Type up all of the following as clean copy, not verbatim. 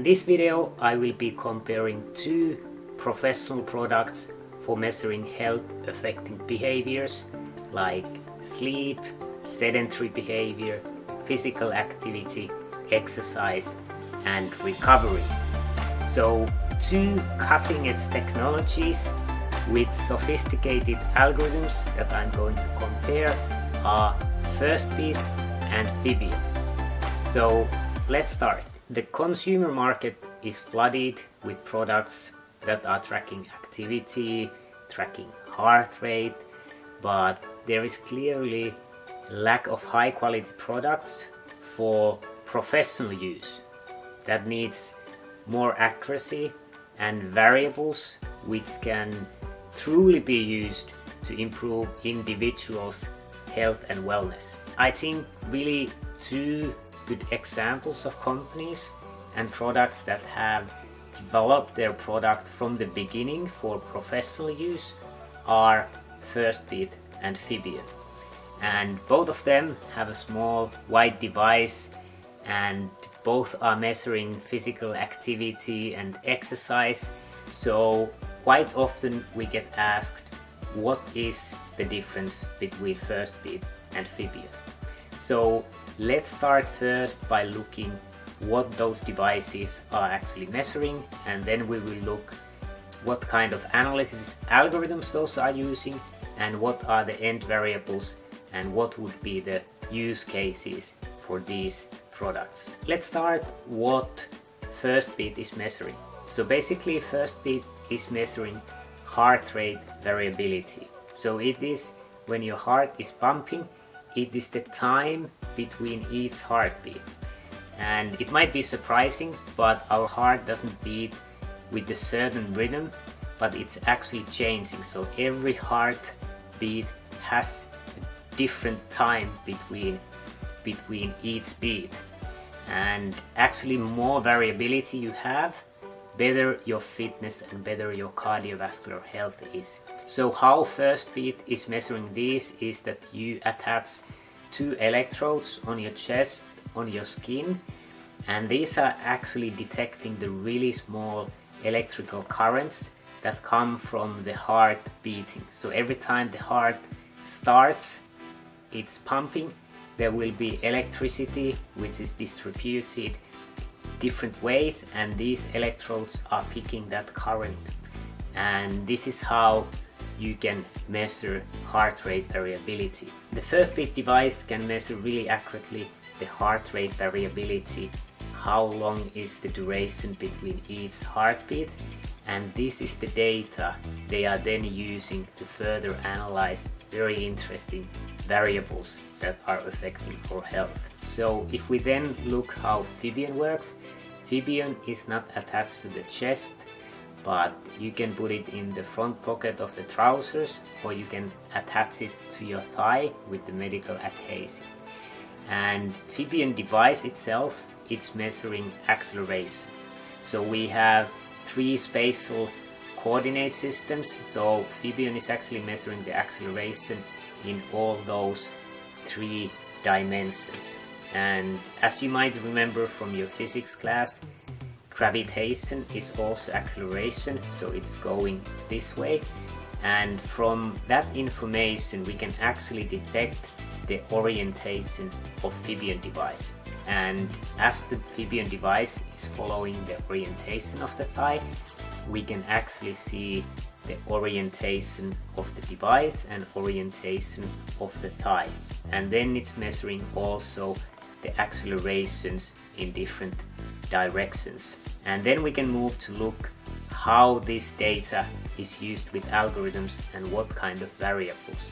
this video I will be comparing two professional products for measuring health affecting behaviors like sleep, sedentary behavior, physical activity, exercise and recovery. So two cutting-edge technologies with sophisticated algorithms that I'm going to compare are Firstbeat and Fibion. So let's start. The consumer market is flooded with products that are tracking activity, tracking heart rate, but there is clearly a lack of high quality products for professional use that needs more accuracy and variables which can truly be used to improve individuals' health and wellness. I think really two good examples of companies and products that have developed their product from the beginning for professional use are Firstbeat and Fibion. And both of them have a small white device and both are measuring physical activity and exercise. So quite often we get asked what is the difference between Firstbeat and Fibion. So let's start first by looking what those devices are actually measuring, and then we will look what kind of analysis algorithms those are using and what are the end variables and what would be the use cases for these products. Let's start what Firstbeat is measuring. So basically Firstbeat is measuring heart rate variability. So it is when your heart is pumping, it is the time between each heartbeat. And it might be surprising, but our heart doesn't beat with a certain rhythm, but it's actually changing. So every heartbeat has a different time between each beat. And actually more variability you have, better your fitness and better your cardiovascular health is. So how Firstbeat is measuring this is that you attach two electrodes on your chest, on your skin, and these are actually detecting the really small electrical currents that come from the heart beating. So every time the heart starts its pumping, there will be electricity which is distributed different ways, and these electrodes are picking that current, and this is how you can measure heart rate variability. The Firstbeat device can measure really accurately the heart rate variability, how long is the duration between each heartbeat, and this is the data they are then using to further analyze very interesting variables that are affecting our health. So if we then look how Fibion works, Fibion is not attached to the chest, but you can put it in the front pocket of the trousers, or you can attach it to your thigh with the medical adhesive. And Fibion device itself, it's measuring acceleration. So we have three spatial coordinate systems. So Fibion is actually measuring the acceleration in all those three dimensions. And as you might remember from your physics class, gravitation is also acceleration, so it's going this way. And from that information we can actually detect the orientation of Fibion device. And as the Fibion device is following the orientation of the thigh, we can actually see the orientation of the device and orientation of the thigh. And then it's measuring also the accelerations in different directions. And then we can move to look how this data is used with algorithms and what kind of variables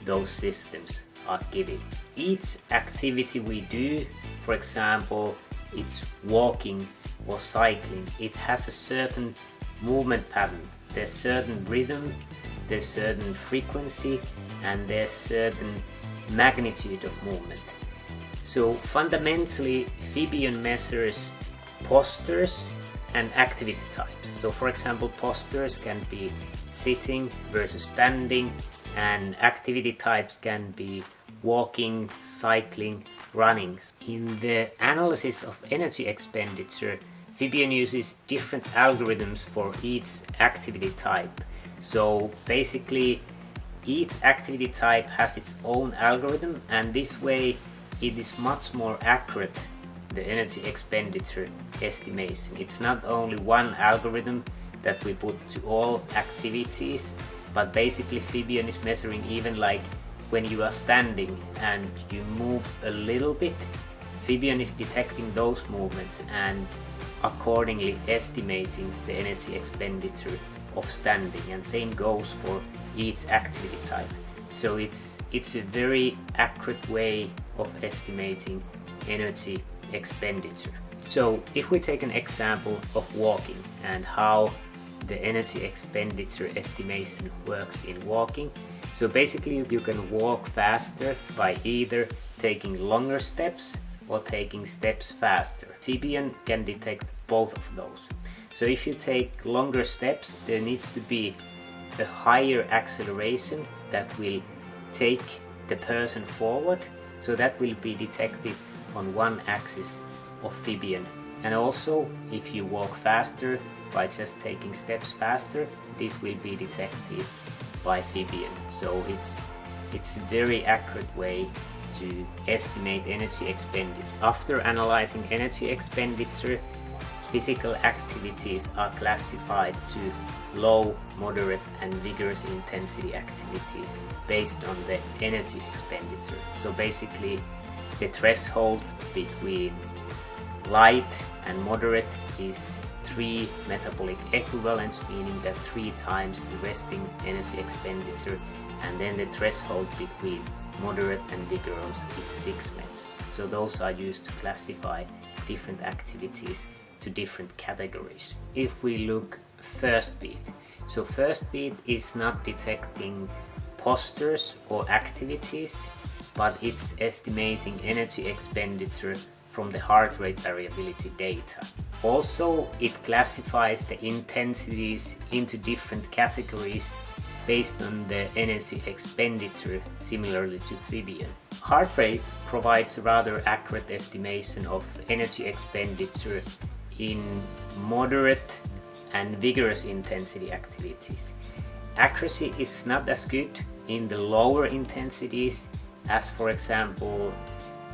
those systems are giving. Each activity we do, for example, it's walking or cycling, it has a certain movement pattern. There's certain rhythm, there's certain frequency, and there's certain magnitude of movement. So fundamentally, Fibion measures postures and activity types. So for example, postures can be sitting versus standing, and activity types can be walking, cycling, running. In the analysis of energy expenditure, Fibion uses different algorithms for each activity type. So basically each activity type has its own algorithm, and this way it is much more accurate, the energy expenditure estimation. It's not only one algorithm that we put to all activities, but basically Fibion is measuring even like when you are standing and you move a little bit, Fibion is detecting those movements and accordingly estimating the energy expenditure of standing, and same goes for each activity type. So it's a very accurate way of estimating energy expenditure. So if we take an example of walking and how the energy expenditure estimation works in walking. So basically you can walk faster by either taking longer steps or taking steps faster. Fibion can detect both of those. So if you take longer steps, there needs to be a higher acceleration that will take the person forward. So that will be detected on one axis of Fibion. And also if you walk faster by just taking steps faster, this will be detected by Fibion. So it's a very accurate way to estimate energy expenditure. After analyzing energy expenditure, physical activities are classified to low, moderate and vigorous intensity activities based on the energy expenditure. So basically the threshold between light and moderate is 3 metabolic equivalents, meaning that 3 times the resting energy expenditure, and then the threshold between moderate and vigorous is 6 mets. So those are used to classify different activities to different categories. If we look Firstbeat, so Firstbeat is not detecting postures or activities, but it's estimating energy expenditure from the heart rate variability data. Also, it classifies the intensities into different categories based on the energy expenditure, similarly to Fibion. Heart rate provides a rather accurate estimation of energy expenditure in moderate and vigorous intensity activities. Accuracy is not as good in the lower intensities, as for example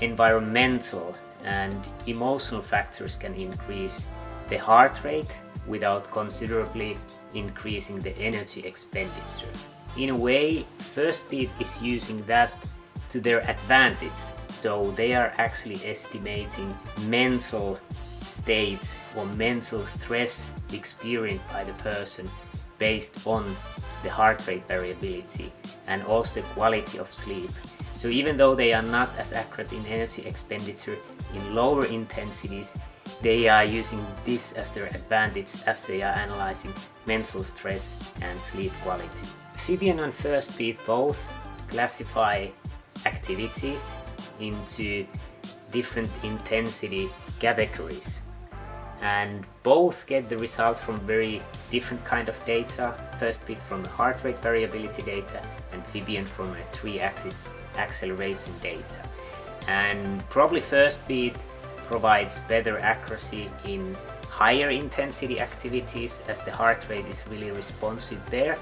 environmental and emotional factors can increase the heart rate without considerably increasing the energy expenditure. In a way, Firstbeat is using that to their advantage. So they are actually estimating mental states or mental stress experienced by the person based on the heart rate variability and also the quality of sleep. So even though they are not as accurate in energy expenditure in lower intensities, they are using this as their advantage as they are analyzing mental stress and sleep quality. Fibion and Firstbeat both classify activities into different intensity categories, and both get the results from very different kind of data. Firstbeat from the heart rate variability data and Fibion from a 3-axis acceleration data. And probably Firstbeat provides better accuracy in higher intensity activities as the heart rate is really responsive there,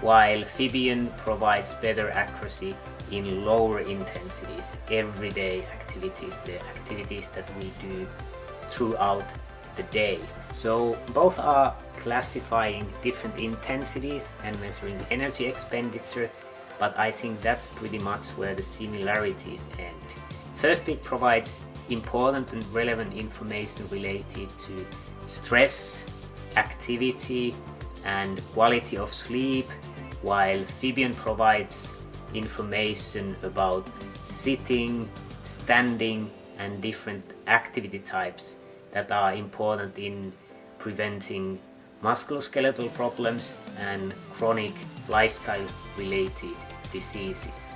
while Fibion provides better accuracy in lower intensities, everyday activities, the activities that we do throughout the day. So both are classifying different intensities and measuring energy expenditure, but I think that's pretty much where the similarities end. Firstbeat provides important and relevant information related to stress, activity and quality of sleep, while Fibion provides information about sitting, standing and different activity types that are important in preventing musculoskeletal problems and chronic lifestyle related diseases.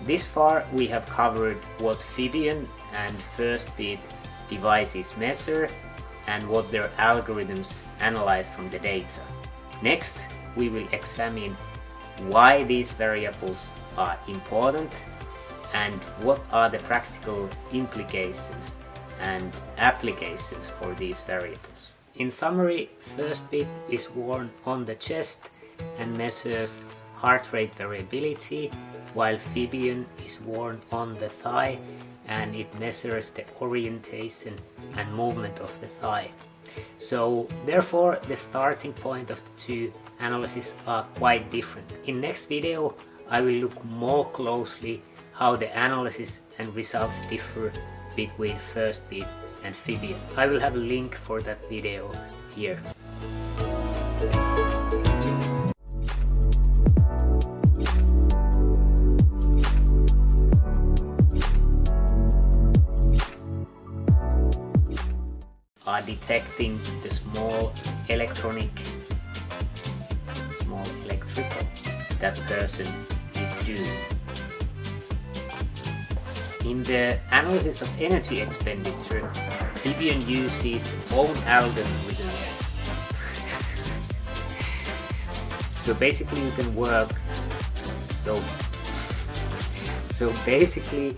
This far we have covered what Fibion and Firstbeat devices measure and what their algorithms analyze from the data. Next, we will examine why these variables are important and what are the practical implications and applications for these variables. In summary, Firstbeat is worn on the chest and measures heart rate variability, while Fibion is worn on the thigh and it measures the orientation and movement of the thigh. So therefore the starting point of the two analyses are quite different. In next video I will look more closely how the analysis and results differ between Firstbeat and Fibion. I will have a link for that video here. Are detecting the small electrical that person is doing. In the analysis of energy expenditure, Fibion uses own algorithms. So basically you can work. So basically